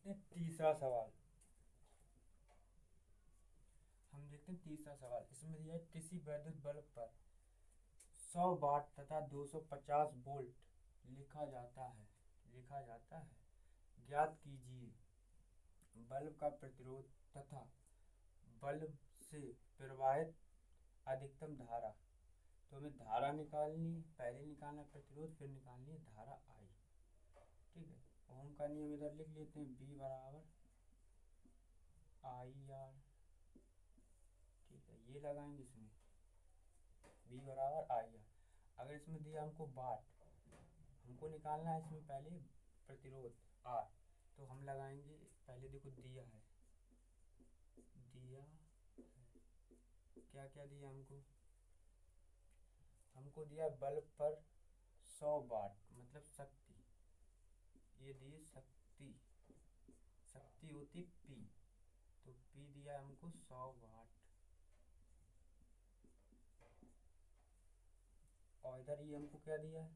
देखते हैं तीसरा सवाल। हम देखते हैं तीसरा सवाल। इसमें दिया है किसी वैद्युत बल्ब पर 100 वाट तथा 250 वोल्ट लिखा जाता है। ज्ञात कीजिए बल्ब का प्रतिरोध तथा बल्ब से प्रवाहित अधिकतम धारा। तो हमें धारा निकालनी, पहले निकालना है प्रतिरोध, फिर निकालनी है धारा आई। ठीक है, ओम का नियम इधर लिख लेते हैं, बी बराबर आई आर। ठीक है, ये लगाएंगे इसमें, बी बराबर आई आर। अगर इसमें दिया हमको वाट, हमको निकालना है इसमें पहले प्रतिरोध आर, तो हम लगाएंगे पहले। देखो दिया है, क्या क्या दिया हमको दिया बल्ब पर 100 वाट मतलब शक्ति, ये दिए शक्ति होती पी, तो पी दिया हमको 100 वाट। और इधर ये हमको क्या दिया है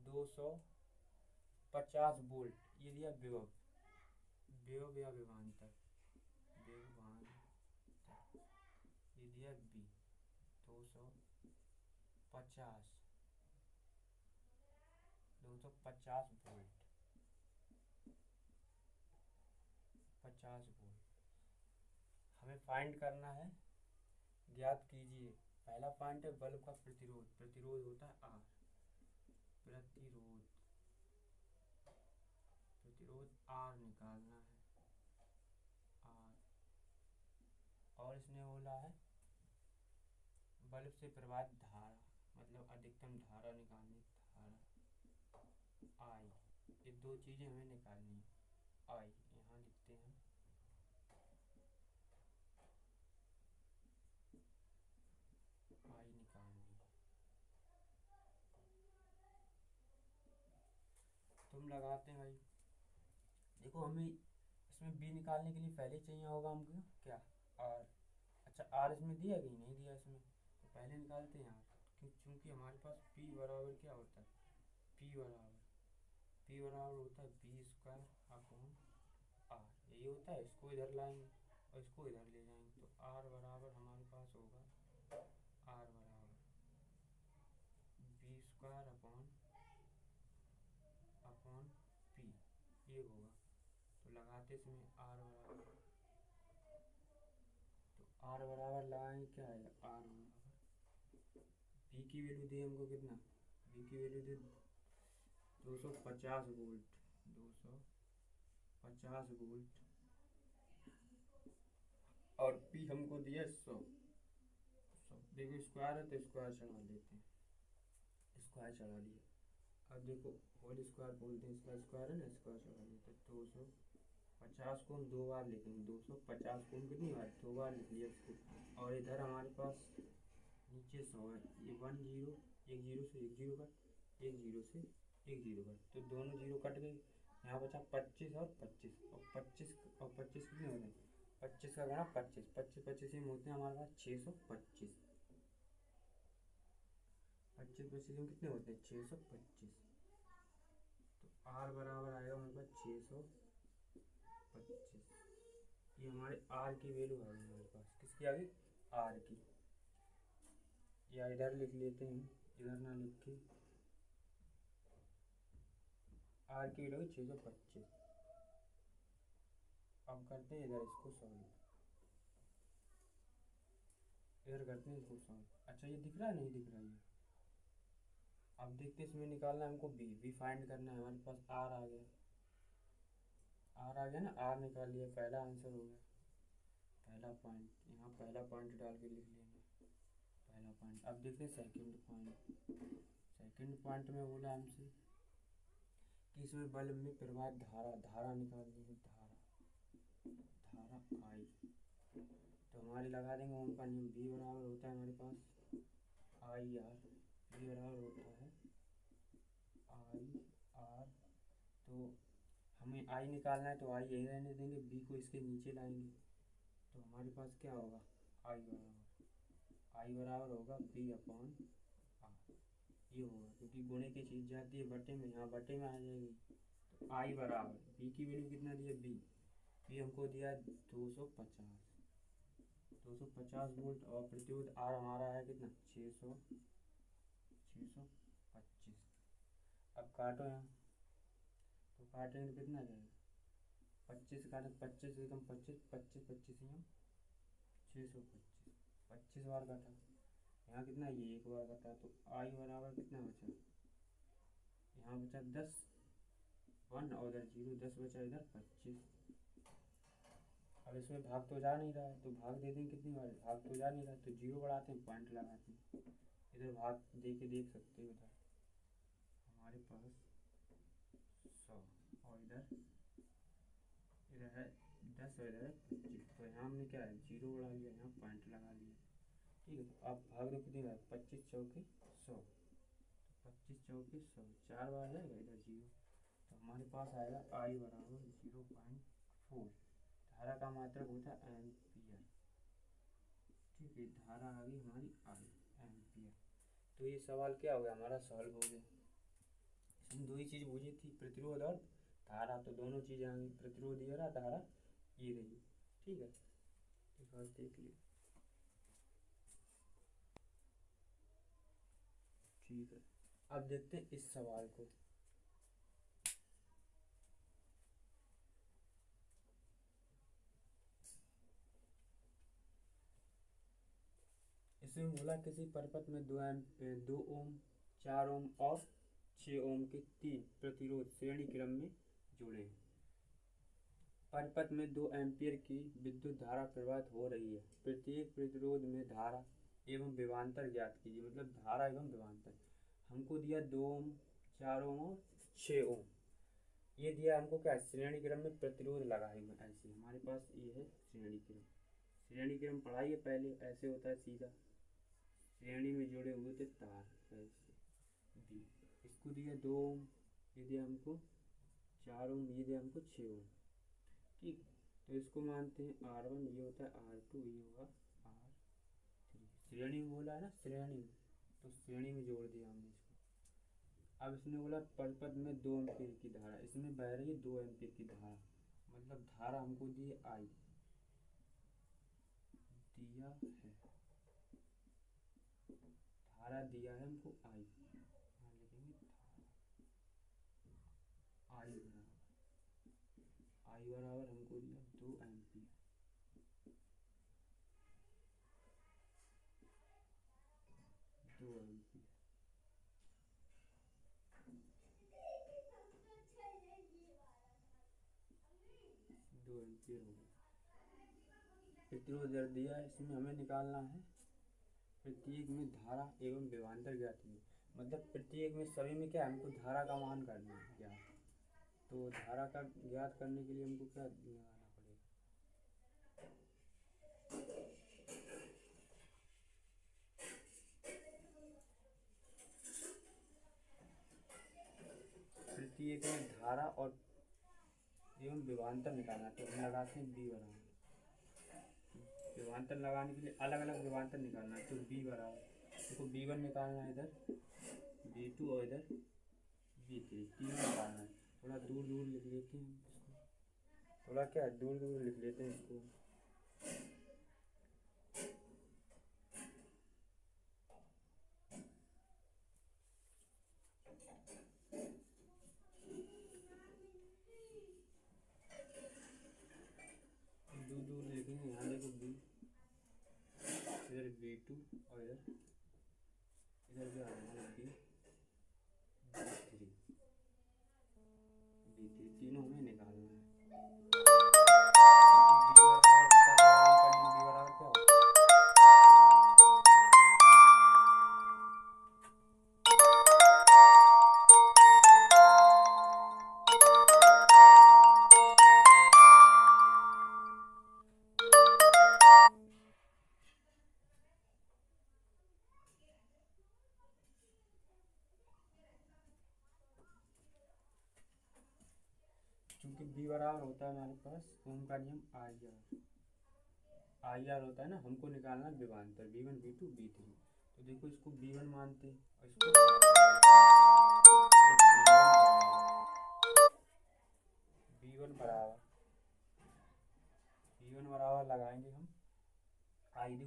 250 वोल्ट, ये दिया विभव, या विभवांतर, ये दिया बी 250 वोल्ट, 50 वोल्ट। हमें फाइंड करना है, ज्ञात कीजिए। पहला पॉइंट है बल्ब का प्रतिरोध, प्रतिरोध होता है आर, प्रतिरोध आर निकालना है, आर। और इसने बोला है बल्ब से प्रवाहित धारा, मतलब अधिकतम धारा निकालनी, धारा आई। ये दो चीजें हमें निकालनी है। आई यहाँ लिखते हैं, आई निकालनी है। तुम लगाते हैं भाई। देखो हमें इसमें बी निकालने के लिए पहले चाहिए होगा हमको क्या, आर। अच्छा, आर इसमें दिया कि नहीं दिया इसमें, तो पहले निकालते हैं आर, क्योंकि हमारे पास पी बराबर क्या होता है, पी बराबर होता है बी स्क्वायर अपॉन आर, यही होता है। इसको इधर लाएंगे और इसको इधर ले जाएंगे, तो आर बराबर हमारे पास होगा, आर बराबर बी स्क्वायर अपॉन पी, ये होगा। तो लगाते इसमें आर बराबर, तो आर बराबर लगाएंगे, क्या आएगा आर बराबर, बी की वैल्यू दी हमको कितना, बी की वैल्यू दी 250 वोल्ट, 250 वोल्ट। और पी हमको दिया 100। देखो स्क्वायर है तो स्क्वायर चढ़ा लेते हैं, स्क्वायर चढ़ा लिया। अब देखो होल स्क्वायर बोलते हैं, इसका स्क्वायर है ना, स्क्वायर चढ़ा लेते हैं। 250 को हम दो बार लिखेंगे, 250 को हम कितनी बार, दो बार लिख लिया इसको। और इधर हमारे पास नीचे 100 है, ये 1 0, एक जीरो से एक जीरो कट, एक जीरो से एक जीरो कट, तो दोनों जीरो कट गए। यहाँ बचा 25 और 25, और 25 कितने होते हैं, 25 का गणा 25, 25 में होते हैं हमारे पास 625, 25 में कितने होते हैं 625। तो आर बराबर आएगा हमारे पास 625। ये हमारे आर की वैल्यू आ गई हमारे पास, किसकी आ गई, आर की। या इधर लिख लेते हैं, इधर ना लिख के, आर की वैल्यू 625। अब करते हैं इधर इसको सॉल्व, इधर करते हैं इसको सॉल्व। अच्छा ये दिख रहा है, नहीं दिख रहा है। अब देखते हैं इसमें निकालना है हमको बी फाइंड करना है। हमारे पास आर आ गया, आर आ गया ना, आर निकाल लिया, पहला आंसर हो गया। पहला पॉइंट यहाँ, पहला पॉइंट डाल के लिख लेंगे, पहला पॉइंट। अब देखते हैं सेकंड पॉइंट। सेकंड पॉइंट में बोला हमसे कि इसमें बल्ब में प्रवाहित धारा निकालनी है, धारा आई। तो हमारे लगा देंगे ओम का नियम, बी बराबर होता है हमारे पास आई आर, बी बराबर होता है आई आर। तो हमें आई निकालना है, तो आई यही रहने देंगे, बी को इसके नीचे लाएंगे, तो हमारे पास क्या होगा, आई बराबर होगा बी अपॉन आर, ये होगा। क्योंकि गुणे की चीज़ जाती है बटे में, यहाँ बटे में आ जाएगी, तो आई बराबर बी की वैल्यू कितना दिया बी हमको दिया 250 वोल्ट और प्रतिरोध आर हमारा है कितना 625। अब काटो यहाँ तो काटेंगे तो कितना जाएगा 25 काटे 25 एकदम 25 25 25 यहाँ 625 25 बार काटा यहाँ कितना ये एक बार काटा तो आई बराबर कितना बचा यहाँ बचा 10 1 और इधर 0 10 बचा इधर 25। अब इसमें भाग तो जा नहीं रहा है तो भाग दे देंगे कितनी बार भाग तो जा नहीं रहा तो 0 बढ़ाते हैं पॉइंट लगाते हैं इधर भाग दे के देख सकते हो इधर हमारे पास 100 और इधर है 10 और इधर है 25 तो यहाँ हमने क्या है 0 बढ़ा लिया यहाँ पॉइंट लगा लिया ठीक है। तो अब भाग दो कितनी बार 25 चौके 100 25 चौके 100 4 बार जाएगा इधर 0 तो हमारे पास आएगा आई बराबर 0.4 धारा का मात्रक होता है एम्पियर ठीक है। धारा आ गई हमारी आई एम्पियर। तो ये सवाल क्या हो गया हमारा सॉल्व हो गया। इसमें दो ही चीज़ पूछी थी प्रतिरोध और धारा तो दोनों चीज़ें आ गई प्रतिरोध ये रहा धारा ये रही ठीक है। एक बार देख लिया ठीक है। अब देखते हैं इस सवाल को। इसमें बोला किसी परिपथ में 2 ओम 4 ओम और 6 ओम के 3 प्रतिरोध श्रेणी क्रम में जोड़े हैं। परिपथ में 2 एम्पीयर की विद्युत धारा प्रवाहित हो रही है। प्रत्येक प्रतिरोध में धारा एवं विभवांतर ज्ञात कीजिए। मतलब धारा एवं विभवांतर हमको दिया 2 ओम 4 ओम और 6 ओम ये दिया हमको क्या श्रेणी क्रम में प्रतिरोध लगाए हुए ऐसे हमारे पास ये है श्रेणी क्रम। श्रेणी क्रम पढ़ाइए पहले ऐसे होता है सीधा श्रेणी में जुड़े हुए थे तार ऐसे बी इसको दिया 2 ओम ये दिया हमको 4 ओम ये दिया हमको 6 ओम ठीक। तो इसको मानते हैं R1 ये होता है R2 ये होगा R3 श्रेणी में बोला है ना श्रेणी में तो श्रेणी में जोड़ दिया हमने इसको। अब इसने बोला परिपथ में 2 एम्पीयर की धारा इसमें बह रही है 2 एम्पीयर की धारा मतलब धारा हमको दी आई दिया है धारा दिया है हमको आई यहाँ लिखेंगे धारा आई बराबर हमको दिया 2 एम्पीयर 2 एम्पीयर 2 एम्पीयर हो गया। प्रतिरोध दिया है इसमें हमें निकालना है प्रत्येक में धारा एवं विभवांतर ज्ञात है। मतलब प्रत्येक में सभी में क्या हमको धारा का मान करना है ज्ञात। तो धारा का ज्ञात करने के लिए हमको क्या लगाना पड़ेगा प्रत्येक में धारा और एवं विभवांतर निकालना तो हम लगाते हैं बी बराबर विभवांतर लगाने के लिए अलग अलग विभवांतर निकालना है तो बी बराबर देखो B1 निकालना है इधर B2 और इधर B3 तीनों निकालना है। थोड़ा दूर दूर लिख लेते हैं इसको थोड़ा क्या दूर दूर लिख लेते हैं इसको दूर दूर लिखेंगे यहाँ देखो B इधर B2 और इधर क्या आ रहा है B3 तीनों हमें निकालना है। क्योंकि B बराबर होता है हमारे पास ओम का नियम आई आर होता है ना हमको निकालना विभवांतर B1 B2 B3 तो देखो इसको B1 मानते हैं और इसको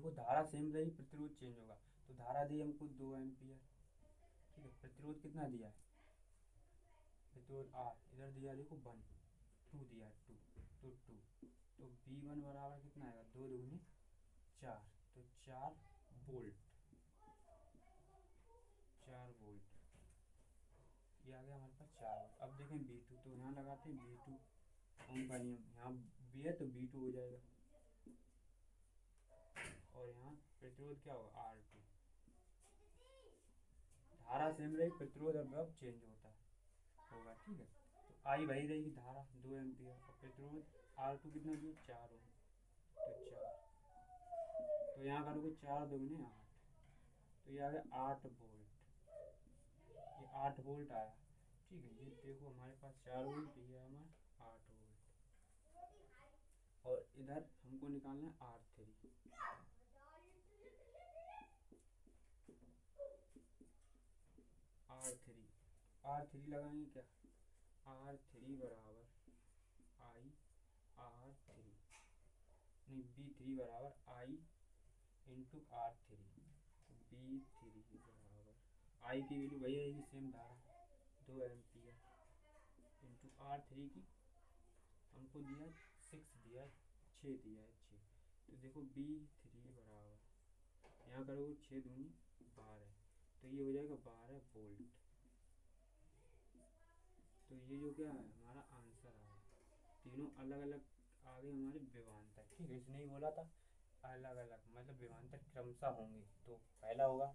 देखो धारा सेम रही, प्रतिरोध चेंज होगा। तो धारा दी हमको 2 एम्पियर, ठीक है। प्रतिरोध कितना दिया है, प्रतिरोध R, इधर दिया देखो 1, 2 दिया है 2, तो 2, तो V1 बराबर कितना आएगा, 2 दूनी 4, तो 4 वोल्ट, 4 वोल्ट, ये आ गया हमारे पास 4 वोल्ट। अब देखें V2, तो यहाँ लगाते हैं V2 ओम का नियम, यहाँ V है तो V2 हो जाएगा, और यहाँ प्रतिरोध क्या होगा R2। धारा सेम रही, प्रतिरोध और विभव चेंज होता होगा, ठीक है। तो आई वही रहेगी, धारा 2 एम्पियर, और प्रतिरोध R2 कितना दिया 4 ओम, तो 4, तो यहाँ करोगे 4 दूनी 8, तो ये आ गया 8 वोल्ट, ये 8 वोल्ट आया, ठीक है। ये देखो हमारे पास 4 वोल्ट, ये हमारा 8 वोल्ट, और इधर हमको निकालना है R3। R3 लगाएंगे क्या, R3 बराबर I R3, नहीं B3 बराबर I इंटू R3, B3 बराबर I की वैल्यू वही रहेगी सेम धारा 2 एम्पियर इंटू R3 की हमको दिया 6 दिया 6 दिया है 6, तो देखो B3 बराबर, यहाँ करोगे 6 दूनी 12, तो ये हो जाएगा 12 वोल्ट। तो ये जो क्या है हमारा आंसर आ गया, तीनों अलग अलग आ गए हमारे विभवांतर, ठीक है। इसने ही बोला था अलग अलग मतलब विभवांतर क्रमशः होंगे, तो पहला होगा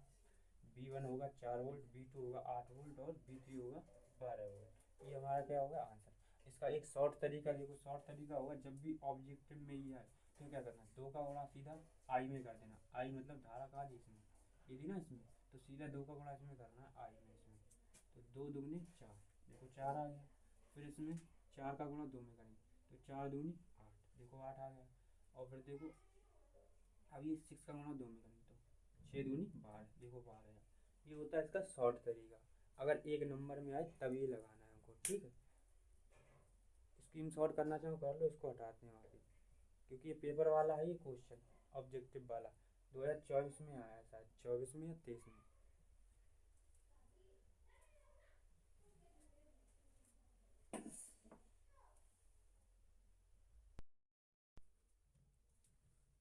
V1 होगा 4 वोल्ट, V2 होगा 8 वोल्ट, और V3 होगा 12 वोल्ट। ये हमारा क्या होगा आंसर। इसका एक शॉर्ट तरीका देखो, शॉर्ट तरीका होगा जब भी ऑब्जेक्टिव में ही आए तो क्या करना, 2 का गुणा सीधा I में कर देना, I मतलब धारा कहा इसमें ये थी ना इसमें, तो सीधा 2 का गुणा इसमें करना है I में इसमें, तो 2 दूनी 4, देखो 4 आ गया। फिर इसमें 4 का गुणा 2 में करेंगे, तो 4 दूनी 8, देखो 8 आ गया। और फिर देखो अब ये 6 का गुणा 2 में करेंगे, तो 6 दूनी 12, देखो 12 आया। ये होता है इसका शॉर्ट तरीका, अगर एक नंबर में आए तभी लगाना है हमको, ठीक है। स्क्रीन शॉट करना चाहो कर लो, इसको हटाते हैं आगे, क्योंकि ये पेपर वाला है, ये क्वेश्चन ऑब्जेक्टिव वाला 2024 में आया है शायद, 24 में या 23 में।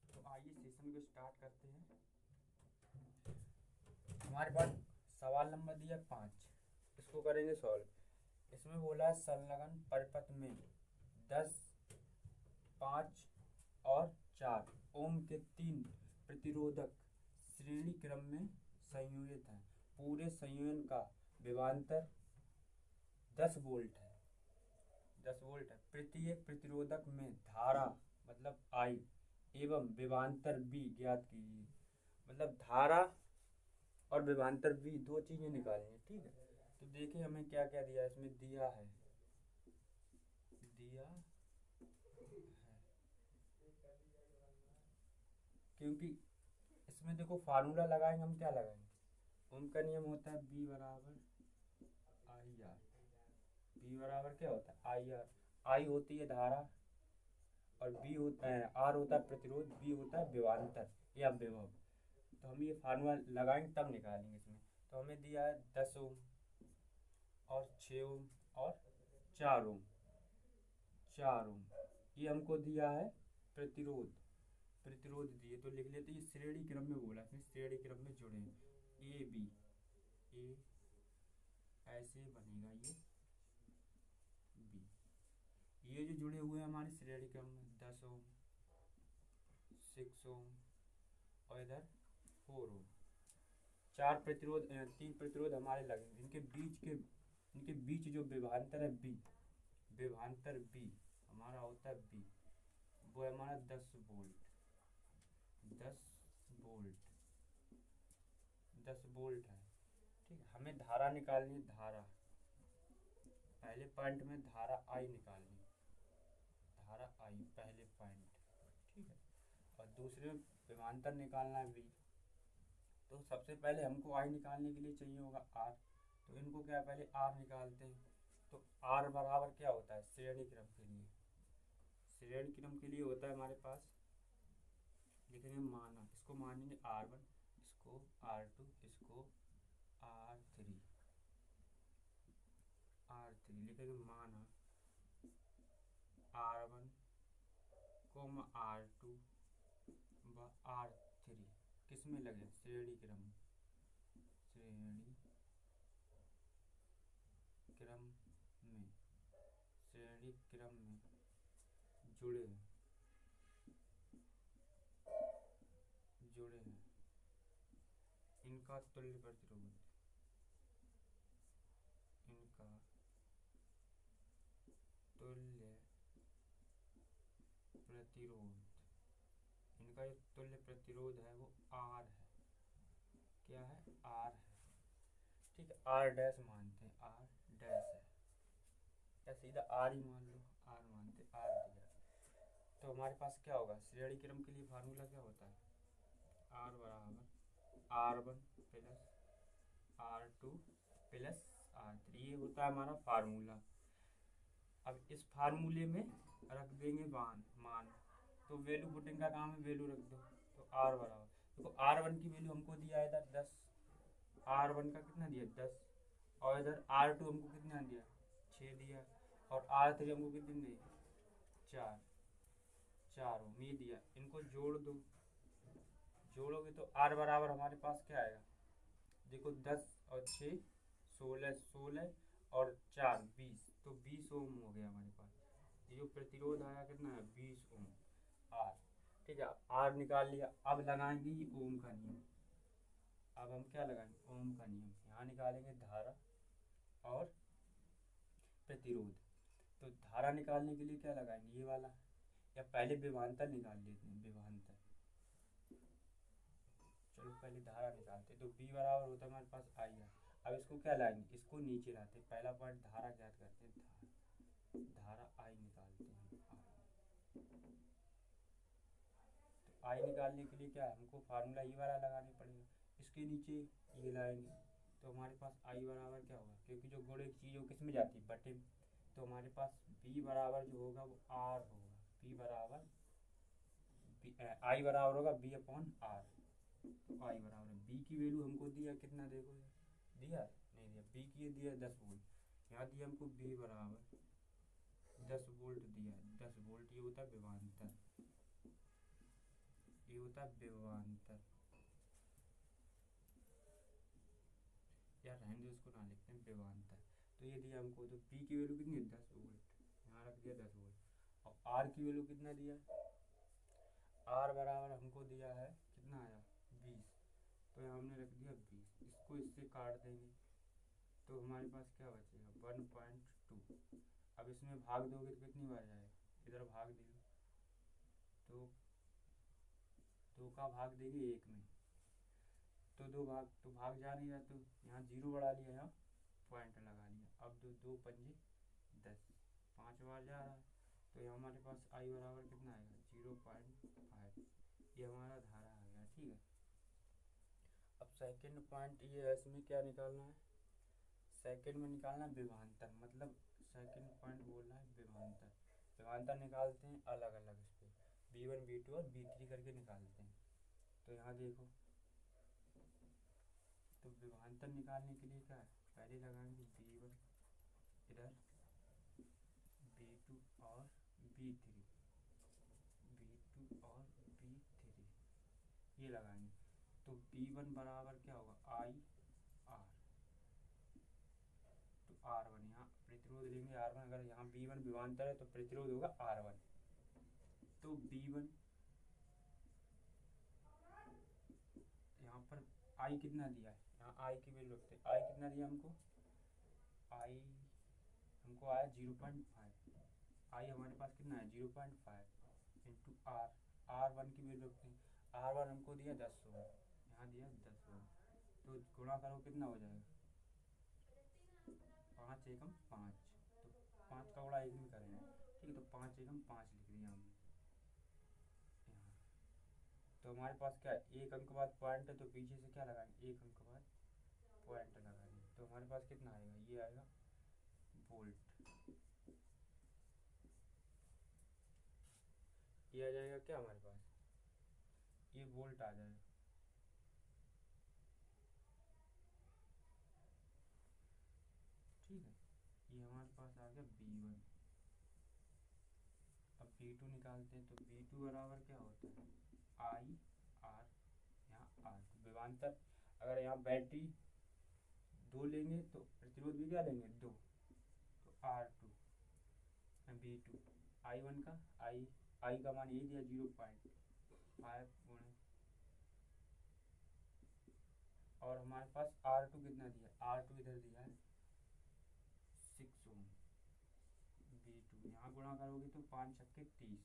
तो आइए सेशन को स्टार्ट करते हैं। हमारे पास सवाल नंबर दिया 5, इसको करेंगे सॉल्व। इसमें बोला है संलग्न परिपथ में 10, 5 और 4 ओम के 3 प्रतिरोधक श्रेणी क्रम में संयोजित हैं। पूरे संयोजन का विभवांतर 10 वोल्ट है, 10 वोल्ट है। प्रत्येक प्रतिरोधक में धारा मतलब I एवं विभवांतर V ज्ञात कीजिए। मतलब धारा और विभवांतर V दो चीजें निकालनी है, ठीक है। तो देखिए हमें क्या क्या दिया, इसमें दिया है क्योंकि इसमें देखो फार्मूला लगाएंगे हम, क्या लगाएंगे, ओम का नियम होता है B बराबर IR, B बराबर क्या होता है IR, I होती है धारा और B होता है R होता है प्रतिरोध, B होता है विभवांतर या विभव। तो हम ये फार्मूला लगाएंगे तब निकालेंगे इसमें। तो हमें दिया है 10 ओम और 6 ओम और 4 ओम, 4 ओम ये हमको दिया है प्रतिरोध, प्रतिरोध दिए तो लिख लेते हैं श्रेणी क्रम में, बोला फिर श्रेणी क्रम में जुड़े ए बी, ए ऐसे बनेगा ये बी, ये जो जुड़े हुए हैं हमारे श्रेणी क्रम में 10 ओम, 6 ओम और इधर 4 ओम, 4 प्रतिरोध 3 प्रतिरोध हमारे लगे, इनके बीच जो विभवांतर है बी, विभवांतर बी हमारा होता है बी, वो है हमारा 10 वोल्ट, 10 वोल्ट, 10 वोल्ट है, ठीक है। हमें धारा निकालनी, धारा पहले पॉइंट में धारा आई निकालनी, धारा आई पहले पॉइंट, ठीक है। और दूसरे में विभवांतर निकालना है V। तो सबसे पहले हमको आई निकालने के लिए चाहिए होगा R, तो इनको क्या पहले R निकालते हैं। तो R बराबर क्या होता है श्रेणी क्रम के लिए, श्रेणी क्रम के लिए होता है हमारे पास लिखेंगे माना, इसको मानेंगे R1, इसको R2, इसको R3, लिखेंगे माना R1, R2 व R3 किस में लगे, श्रेणी क्रम में जुड़े हैं इनका तुल्य प्रतिरोध, इनका जो तुल्य प्रतिरोध है वो R है, क्या है, R है, ठीक है। R डैश मानते हैं, R डैश है, या सीधा R ही मान लो, R मानते, R दिया। तो हमारे पास क्या होगा, श्रेणी क्रम के लिए फार्मूला क्या होता है, R बराबर R1 plus R2 plus R3, ये होता है हमारा फार्मूला। अब इस फार्मूले में रख देंगे मान, तो वैल्यू पुटिंग का काम है, वैल्यू रख दो। तो R बराबर, देखो R1 की वैल्यू हमको दिया है इधर 10, R1 का कितना दिया 10, और इधर R2 हमको कितना दिया 6 दिया, और R3 हमको कितनी दी 4 उम्मीद दिया। इनको जोड़ दो, जोड़ोगे तो R बराबर हमारे पास क्या आएगा, देखो 10 और 6 16 और 4 20, तो 20 ओम हो गया हमारे पास। ये जो प्रतिरोध आया कितना है 20 ओम R, ठीक है। R निकाल लिया, अब लगाएंगे ये ओम का नियम। अब हम क्या लगाएंगे, ओम का नियम। यहाँ निकालेंगे धारा और प्रतिरोध। तो धारा निकालने के लिए क्या लगाएंगे, ये वाला, या पहले विभवांतर निकाल लेते हैं, विभवांतर। चलो पहले धारा निकालते, तो B बराबर होता है हमारे पास I है। अब इसको क्या लाएंगे, इसको नीचे लाते, पहला पॉइंट धारा ज्ञात करते हैं, धारा I निकालते हैं, तो I निकालने के लिए क्या है, हमको फार्मूला ये वाला लगाना पड़ेगा। इसके नीचे ये लाएंगे, तो हमारे पास I बराबर क्या होगा, क्योंकि जो गुणे की चीज़ वो किस में जाती है, बटे, तो हमारे पास B बराबर जो होगा वो R होगा। B बराबर I बराबर होगा B अपॉन R। तो I बराबर है, B की वैल्यू हमको दिया कितना, देखो दिया नहीं दिया, B की दिया 10 वोल्ट, यहाँ दिया हमको B बराबर 10 वोल्ट दिया, 10 वोल्ट। ये होता है विभवांतर, ये होता है विभवांतर, या रहने दो इसको ना लिखते हैं, विभवांतर। तो ये दिया हमको, तो P की वैल्यू कितनी है 10 वोल्ट, यहाँ रख दिया 10 वोल्ट, और R की वैल्यू कितना दिया, R बराबर हमको दिया है कितना आया 20, तो यहाँ हमने रख दिया 20। इसको इससे काट देंगे तो हमारे पास क्या बचेगा 1.2। अब इसमें भाग दोगे तो कितनी बार जाएगा, इधर भाग दे दो, तो 2 का भाग देंगे 1 में, तो 2 भाग, तो भाग जा नहीं रहा, तो यहाँ 0 बढ़ा लिया, यहाँ पॉइंट लगा लिया। अब 2 पंजे 10, 5 बार जा रहा है, तो यहाँ हमारे पास I बराबर कितना आएगा 0.5, ये हमारा धारा आ गया, ठीक है। अब सेकंड पॉइंट ये है, इसमें क्या निकालना है, सेकंड में निकालना है विभवांतर, मतलब सेकंड पॉइंट बोलना है विभवांतर। विभवांतर निकालते हैं अलग अलग, इस पर V1 V2 और V3 करके निकालते हैं। तो यहाँ देखो, तो विभवांतर निकालने के लिए क्या है, पहले लगाएंगे V1 इधर, V2 और V3, V2 और V3 ये लगाएंगे। तो V1 बराबर क्या होगा I R, तो R1 यहाँ प्रतिरोध लेंगे R1, अगर यहाँ V1 विभवांतर है तो प्रतिरोध होगा R1। तो V1 यहाँ पर I कितना दिया है, यहाँ I की वैल्यू रखते हैं, I कितना दिया हमको, I हमको आया 0.5, I हमारे पास कितना है 0.5 इंटू R, R1 की वैल्यू रखते हैं, R1 हमको दिया 10 ओम, यहाँ दिया 10 ओम, तो गुणा करो कितना हो जाएगा 5 एकम 5, तो 5 का गुणा 1 में करेंगे, ठीक है। तो 5 एकम 5 लिख दिया हमने यहाँ। तो हमारे पास क्या है, एक अंक बाद पॉइंट है, तो पीछे से क्या लगाएंगे, एक अंक बाद पॉइंट लगाएंगे, तो हमारे पास कितना आएगा, ये आएगा वोल्ट, ये आ जाएगा क्या हमारे पास, ये वोल्ट आ जाएगा। ठीक है, ये हमारे पास आ गया V1। अब V2 निकालते हैं, तो V2 बराबर क्या होता है, I R, यहाँ R विभवांतर। अगर यहाँ बैटरी 2 लेंगे तो प्रतिरोध भी क्या लेंगे 2, तो R2 V2। I1 का I का मान यही दिया 0.5 गुणे, और हमारे पास R2 कितना दिया, R2 इधर दिया है 6 ओम। V2 यहाँ गुणा करोगे तो 5 छक्के 30,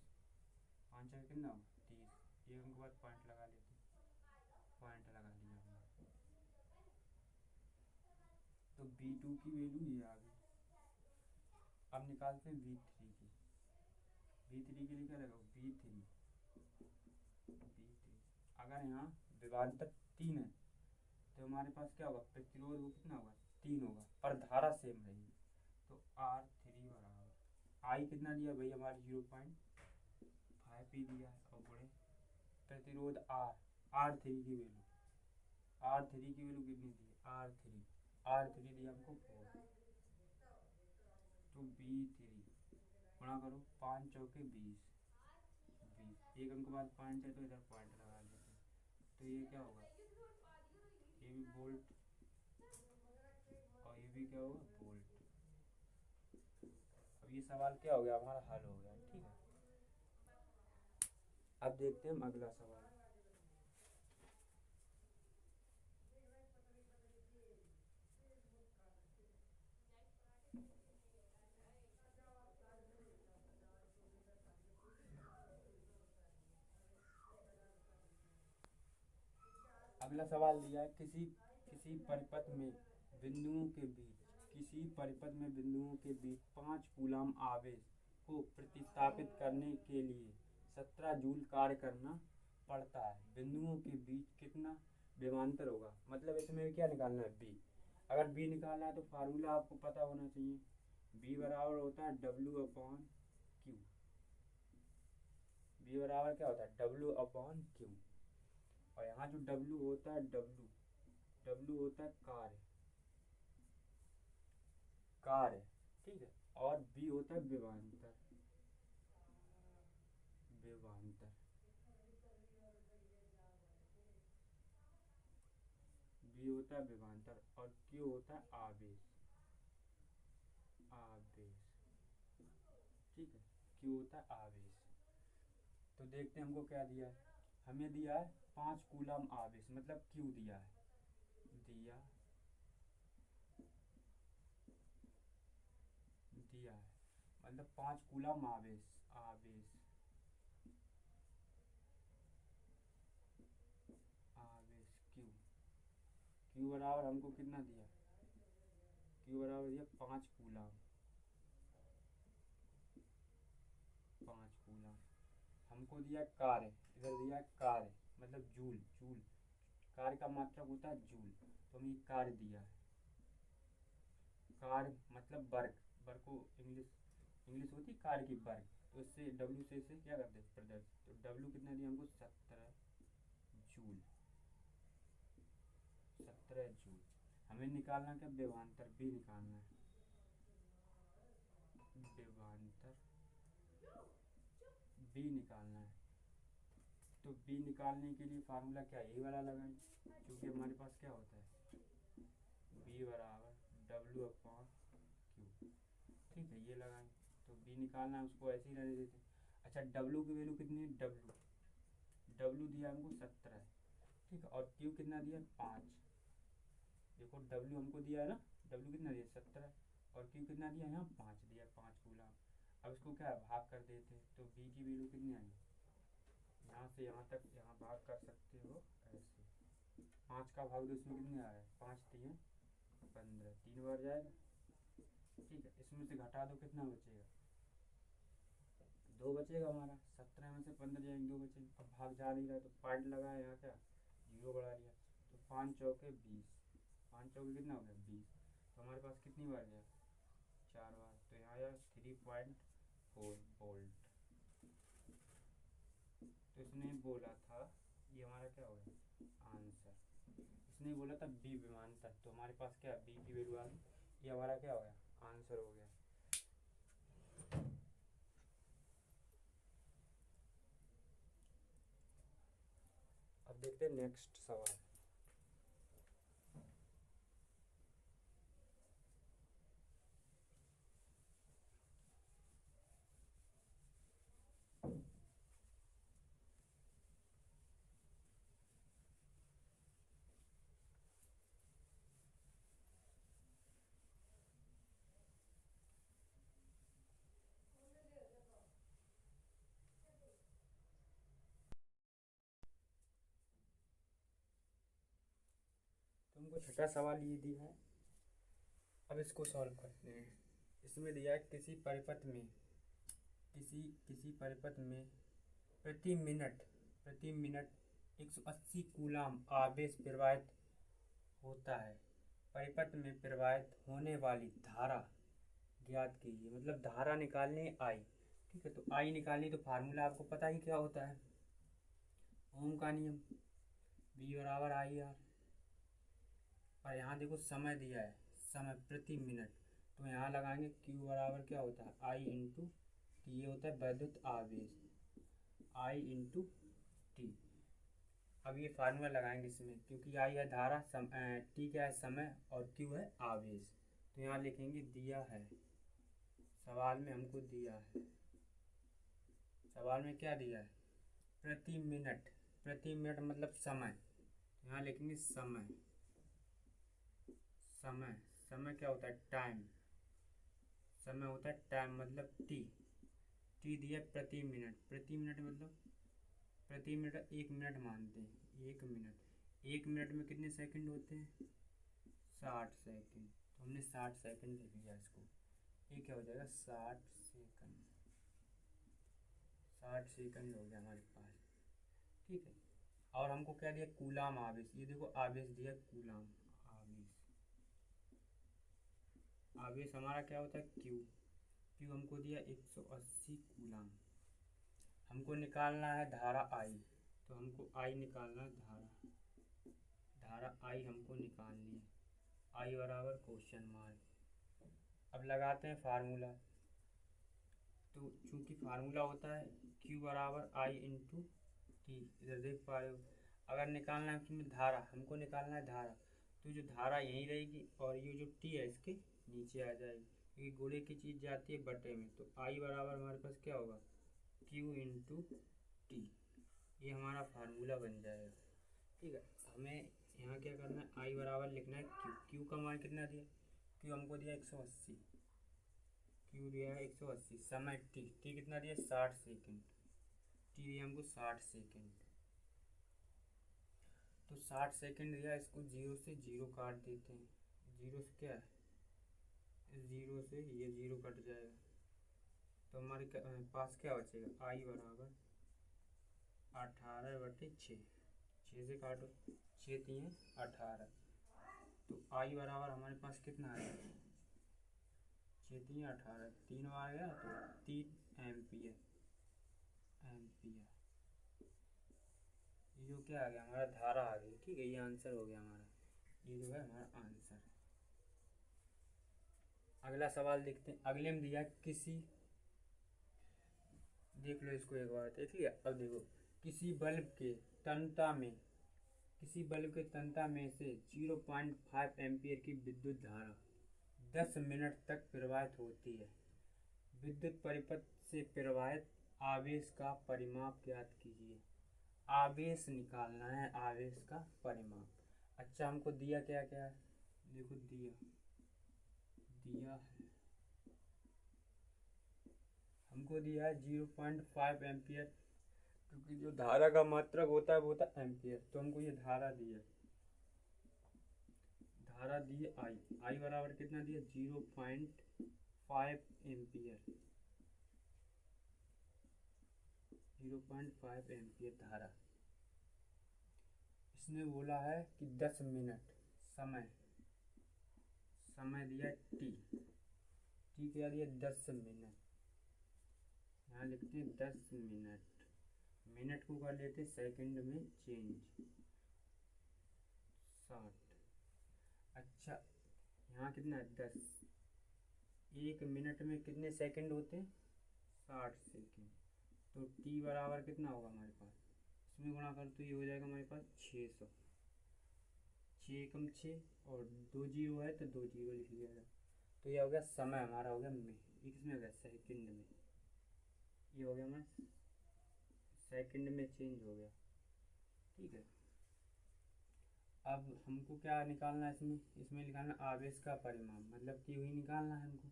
5 छक्के कितना 30, एक अंक बाद पॉइंट लगा लेते, पॉइंट लगा लिया हमने। तो V2 की वैल्यू ये आ गई। अब निकालते हैं V3 की। V3 के लिए क्या लगा, V3 अगर यहाँ विभवांतर 3 है तो हमारे पास क्या होगा, प्रतिरोध वो कितना होगा 3 होगा, पर धारा सेम रहेगी। तो R3 बराबर I कितना दिया भाई हमारे 0.5 ही दिया है, और गुणे प्रतिरोध R3 की वैल्यू, R3 की वैल्यू कितनी दी है, R3 दिया हमको 4। तो V3 गुणा करो 5 चौके 20, एक अंक बाद पॉइंट है तो इधर पॉइंट लगा लेते हैं। तो ये क्या होगा, ये भी वोल्ट और ये भी क्या होगा वोल्ट। अब ये सवाल क्या हो गया हमारा, हल हो गया। ठीक है, अब देखते हैं हम अगला सवाल। अगला सवाल दिया है, किसी परिपथ में बिंदुओं के बीच, किसी परिपथ में बिंदुओं के बीच 5 कूलाम आवेश को प्रतिस्थापित करने के लिए 17 जूल कार्य करना पड़ता है। बिंदुओं के बीच कितना विभवांतर होगा, मतलब इसमें क्या निकालना है B। अगर B निकालना है तो फार्मूला आपको पता होना चाहिए, B बराबर होता है W/Q। B बराबर क्या होता है W/Q, और यहाँ जो W होता है W होता है कार्य, ठीक है, और B होता है विभवांतर। B होता है विभवांतर और Q होता है आवेश। ठीक है, Q होता है आवेश। तो देखते हैं हमको क्या दिया है, हमें दिया है 5 कूलाम आवेश, मतलब Q दिया है, मतलब 5 कूलाम आवेश Q बराबर हमको कितना दिया, Q बराबर दिया 5 कूलाम। हमको दिया कार्य, इधर दिया कार्य मतलब जूल, कार्य का मात्रक होता है जूल, तो हमें कार्य दिया है। कार्य मतलब वर्ग को इंग्लिश होती कार्य की वर्ग, तो इससे W से इसे क्या करते हैं प्रदर्शित। तो W कितना दिया हमको 17 जूल। हमें निकालना क्या, विभवांतर B निकालना है, विभवांतर B निकालना है। तो B निकालने के लिए फार्मूला क्या है, ये वाला लगाएं, क्योंकि हमारे पास क्या होता है B बराबर W/Q। ठीक है, ये लगाएं, तो B निकालना है, उसको ऐसे ही रहने देते हैं। अच्छा, W की वैल्यू कितनी है, W दिया हमको 17, ठीक है, और Q कितना दिया 5। देखो W हमको दिया है ना, W कितना दिया 17, और Q कितना दिया यहाँ 5 दिया, 5 कूलाम। अब इसको क्या भाग कर देते हैं, तो B की वैल्यू कितनी आई, यहाँ से यहाँ तक यहाँ भाग कर सकते हो ऐसे, 5 का भाग दो, इसमें कितने आ रहा है 5 3 15, 3 बार जाएगा। ठीक है, इसमें से घटा दो, कितना बचेगा 2 बचेगा हमारा, 17 में से 15 जाएंगे 2 बचेंगे। अब भाग जा नहीं रहा तो पॉइंट लगाया, यहाँ क्या 0 बढ़ा लिया, तो 5 चौके 20, 5 चौके कितना हो गया 20, तो हमारे पास कितनी बार गया 4 बार, तो यहाँ आया 3.4 वोल्ट। तो इसने बोला था, ये हमारा क्या हो गया आंसर। इसने बोला था बी विमानतक, तो हमारे पास क्या बी की वैल्यू आ गई, ये हमारा क्या हो गया आंसर हो गया। अब देखते हैं नेक्स्ट सवाल। तुमको छठा सवाल ये दिया है, अब इसको सॉल्व करते हैं। इसमें दिया है किसी परिपथ में किसी परिपथ में प्रति मिनट 180 कूलाम आवेश प्रवाहित होता है। परिपथ में प्रवाहित होने वाली धारा ज्ञात कीजिए। मतलब धारा निकालनी है आई, ठीक है। तो आई निकालनी तो फार्मूला आपको पता ही क्या होता है, ओम का नियम, बी बराबर आई आर। और यहाँ देखो समय दिया है, समय प्रति मिनट, तो यहाँ लगाएंगे क्यू बराबर क्या होता है आई इंटू टी, ये होता है वैद्युत आवेश, आई इंटू टी। अब ये फार्मूला लगाएंगे इसमें, क्योंकि आई है धारा, टी क्या है समय, और क्यू है आवेश। तो यहाँ लिखेंगे दिया है, सवाल में हमको दिया है, सवाल में क्या दिया है प्रति मिनट मतलब समय। यहाँ लिखेंगे समय, समय क्या होता है टाइम, समय होता है टाइम मतलब टी दिया प्रति मिनट मतलब प्रति मिनट 1 मिनट मानते हैं, 1 मिनट में कितने सेकंड होते हैं 60 सेकंड। तो हमने 60 सेकंड लिख लिया इसको, ये क्या हो जाएगा 60 सेकंड, 60 सेकंड हो गया हमारे पास, ठीक है। और हमको क्या दिया कूलाम आवेश, ये देखो आवेश दिया कूलाम आवेश हमारा क्या होता है क्यू हमको दिया 180 कूलाम। हमको निकालना है धारा आई, तो हमको आई निकालना है, धारा आई हमको निकालनी है, आई बराबर क्वेश्चन मार्क। अब लगाते हैं फार्मूला, तो चूंकि फार्मूला होता है क्यू बराबर आई इंटू टी, इधर देख पा रहे हो। अगर निकालना है उसमें धारा, हमको निकालना है धारा, तो जो धारा यहीं रहेगी और ये जो टी है इसके नीचे आ जाएगी, क्योंकि गोले की चीज़ जाती है बटे में। तो आई बराबर हमारे पास क्या होगा क्यू इंटू टी, ये हमारा फार्मूला बन जाएगा, ठीक है। हमें यहाँ क्या करना है आई बराबर लिखना है क्यू का मान कितना दिया, क्यू हमको दिया 180, क्यू दिया है 180, समय टी कितना दिया 60 सेकंड, टी दिया हमको 60 सेकंड। तो 60 सेकंड दिया, इसको 0 से 0 काट देते हैं, 0 से क्या है 0 से ये 0 कट जाएगा, तो हमारे पास क्या बचेगा आई बराबर 18/6, 6 से काटो 6 3 18, तो आई बराबर हमारे पास कितना आया 6 3 18, 3 आ गया तो 3 एम्पियर, ये जो क्या आ गया हमारा धारा आ गई, ठीक है। ये आंसर हो गया हमारा, ये जो है हमारा आंसर। अगला सवाल देखते हैं। अगले में दिया किसी, देख लो इसको एक बार, देख लिया। अब देखो किसी बल्ब के तंता में से 0.5 एम्पियर की विद्युत धारा 10 मिनट तक प्रवाहित होती है। विद्युत परिपथ से प्रवाहित आवेश का परिमाप ज्ञात कीजिए। आवेश निकालना है, आवेश का परिमाप। अच्छा हमको दिया क्या क्या है, देखो दिया है, हमको दिया है 0.5 एम्पियर, क्योंकि जो धारा का मात्रक होता है वो होता है एम्पियर, तो हमको ये धारा दी है आई बराबर कितना दिया 0.5 एम्पियर, 0.5 एम्पियर धारा। इसने बोला है कि 10 मिनट समय दिया टी क्या दिया 10 मिनट, यहाँ लिखते हैं 10 मिनट मिनट को कर लेते सेकंड में चेंज 60। अच्छा यहाँ कितना है 10। 1 मिनट में कितने सेकंड होते हैं 60 सेकंड। तो t बराबर कितना होगा हमारे पास, इसमें गुणा कर तो ये हो जाएगा हमारे पास 600। 6 कम 6 और 2 जीरो है तो 2 जीरो लिख लिया जाए। तो ये हो गया समय हमारा हो गया में, ये किसमें हो गया सेकंड में, ये हो गया हमारा सेकंड में चेंज हो गया। ठीक है, अब हमको क्या निकालना है इसमें निकालना आवेश का परिमाण, मतलब कि वही निकालना है हमको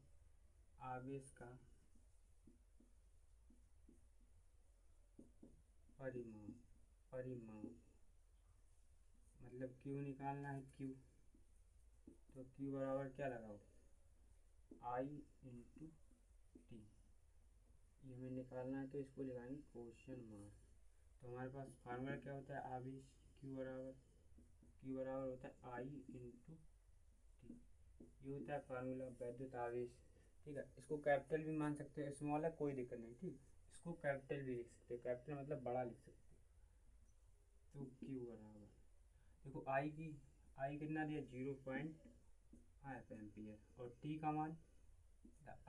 आवेश का परिमाण मतलब क्यू निकालना है क्यू। तो क्यू बराबर क्या लगाओ आई इंटू टी, ये हमें निकालना है तो इसको लगाएंगे क्वेश्चन मार्क। तो हमारे पास फार्मूला क्या होता है आवेश क्यू बराबर होता है आई इंटू टी, ये होता है फार्मूला वैद्युत आवेश। ठीक है, इसको कैपिटल भी मान सकते हैं, स्मॉल है कोई दिक्कत नहीं। ठीक, इसको कैपिटल भी लिख सकते हैं, कैपिटल मतलब बड़ा लिख सकते हैं। तो क्यू बराबर देखो आई कितना दिया 0.5 एम्पियर और टी का मान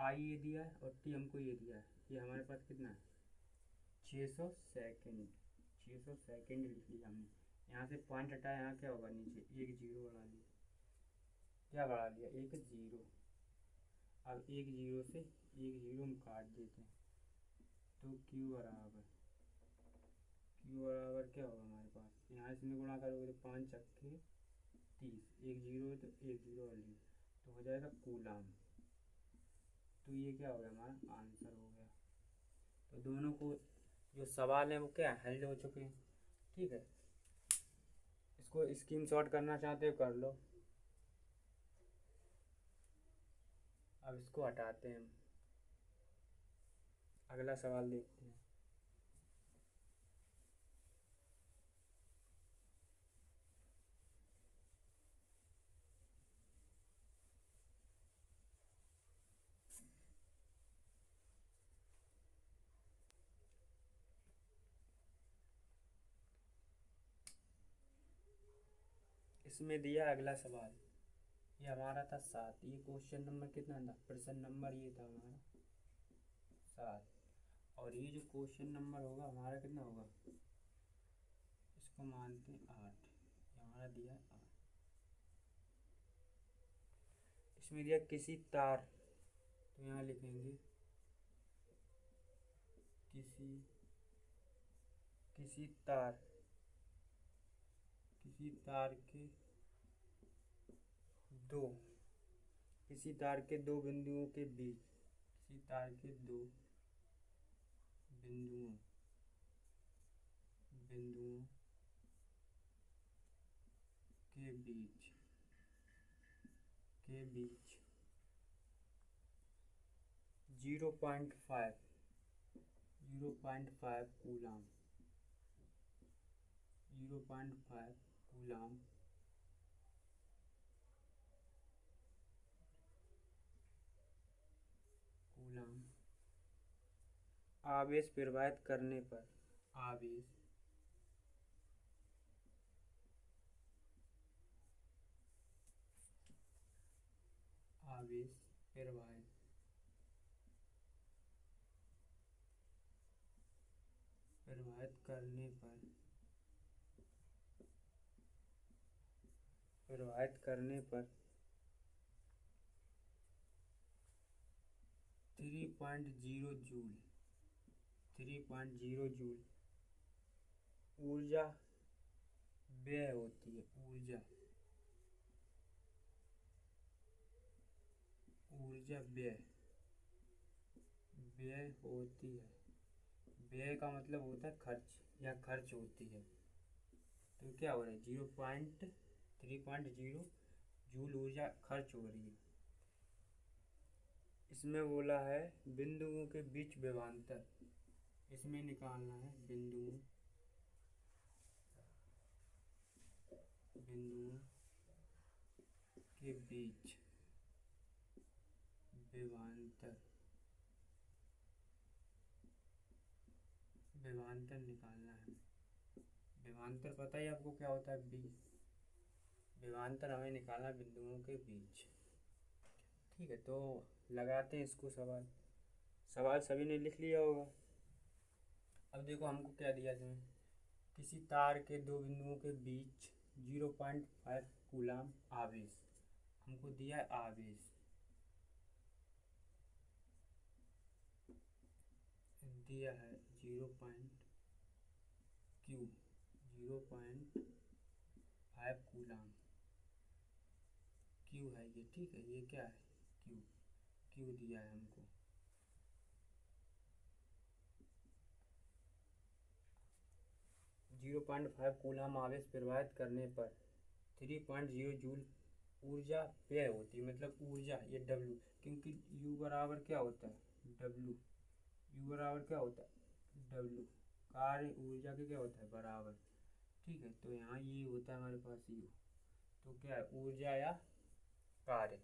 आई ये दिया है और टी हमको ये दिया है, ये हमारे पास कितना है 600 सेकंड। 600 सेकंड लिख लिया हमने, यहाँ से पॉइंट हटाया, यहाँ क्या होगा नीचे एक जीरो बढ़ा लिया, क्या बढ़ा लिया एक जीरो। अब एक जीरो से एक जीरो हम काट देते हैं तो क्यू बराबर क्या होगा हमारे पास, यहाँ इसमें गुणा करोगे तो 5 चक्के 30, एक जीरो तो एक जीरो और लिया तो हो जाएगा कूलाम। तो ये क्या हो गया हमारा आंसर हो गया। तो दोनों को जो सवाल हैं वो क्या हल हो चुके हैं। ठीक है, इसको स्क्रीनशॉट करना चाहते हो कर लो। अब इसको हटाते हैं, अगला सवाल देखते हैं। इसमें दिया अगला सवाल, ये हमारा था 7, ये क्वेश्चन नंबर कितना था, प्रश्न नंबर ये था हमारा 7, और ये जो क्वेश्चन नंबर होगा हमारा कितना होगा, इसको मानते हैं 8, हमारा दिया 8। इसमें दिया किसी तार, तो यहाँ लिखेंगे किसी तार के दो बिंदुओं के बीच, किसी तार के दो बिंदुओं के बीच 0.5 कूलाम आवेश प्रवाहित करने पर आवेश प्रवाहित करने पर 3.0 जूल ऊर्जा व्यय होती है, ऊर्जा व्यय होती है। व्यय का मतलब होता है खर्च या खर्च होती है। तो क्या हो रहा है 3.0 जूल ऊर्जा खर्च हो रही है। इसमें बोला है बिंदुओं के बीच विभवांतर, इसमें निकालना है बिंदुओं के बीच विभवांतर निकालना है। विभवांतर पता ही आपको क्या होता है, बी। विभवांतर हमें निकालना है बिंदुओं के बीच। ठीक है, तो लगाते हैं इसको सवाल। सवाल सभी ने लिख लिया होगा। अब देखो हमको क्या दिया इसमें, किसी तार के दो बिंदुओं के बीच 0.5 कूलाम आवेश हमको दिया है। आवेश दिया है 0.5 कूलाम। क्यू है ये, ठीक है, ये क्या है, क्यू। क्यू दिया है हमको। 0.5 कूलाम आवेश प्रवाहित करने पर 3.0 जूल ऊर्जा व्यय होती है। मतलब ऊर्जा, ये डब्ल्यू, क्योंकि यू बराबर क्या होता है, डब्ल्यू। यू बराबर क्या होता है, डब्ल्यू। कार्य ऊर्जा के क्या होता है, बराबर। ठीक है, तो यहाँ ये होता है हमारे पास यू। तो क्या है, ऊर्जा या कार्य।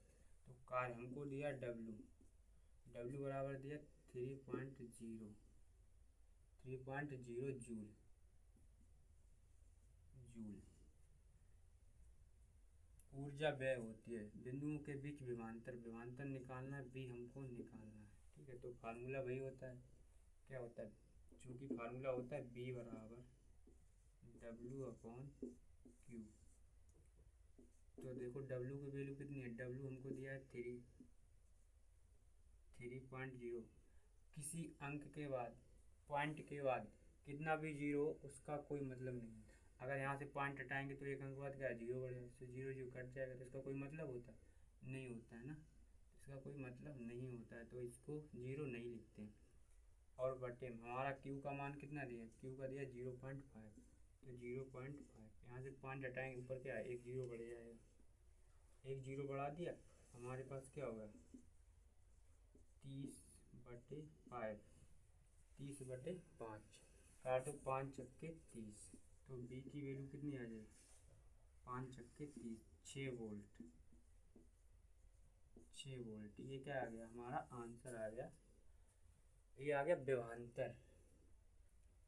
तो कार्य हमको दिया डब्ल्यू। डब्ल्यू बराबर दिया 3.0 जूल। ऊर्जा व्यय होती है बिंदुओं के बीच विभवांतर। विभवांतर निकालना है, बी हमको निकालना है। ठीक है, तो फार्मूला वही होता है, क्या होता है, चूँकि फार्मूला होता है बी बराबर W/Q। तो देखो W की वैल्यू कितनी है, W हमको दिया है 3.0। किसी अंक के बाद, पॉइंट के बाद कितना भी जीरो, उसका कोई मतलब नहीं। अगर यहाँ से पॉइंट हटाएंगे तो एक अंक बाद क्या है, जीरो बढ़ेगा। इससे जीरो जीरो कट जाएगा, तो इसका कोई मतलब होता है, नहीं होता है ना। इसका कोई मतलब नहीं होता है, तो इसको जीरो नहीं लिखते हैं। और बटे हमारा क्यू का मान कितना दिया, क्यू का दिया 0.5। तो 0.5 यहाँ से पॉइंट हटाएंगे, ऊपर क्या है, एक जीरो बढ़ जाएगा। एक जीरो बढ़ा दिया, हमारे पास क्या होगा, 30/5। 30/5 काटो, 5 चक्के 30। तो बी की वैल्यू कितनी आ जाएगी, 5 चक्के 30, 6 वोल्ट। 6 वोल्ट, ये क्या आ गया, हमारा आंसर आ गया। ये आ गया विभवांतर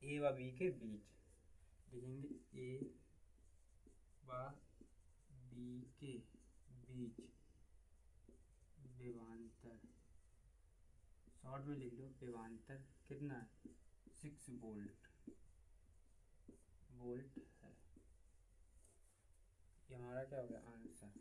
ए व बी के बीच। लिखेंगे ए व बी के बीच विभवांतर। शॉर्ट में लिख लो, विभवांतर कितना है, 6 वोल्ट है। ये हमारा क्या हो गया, आंसर।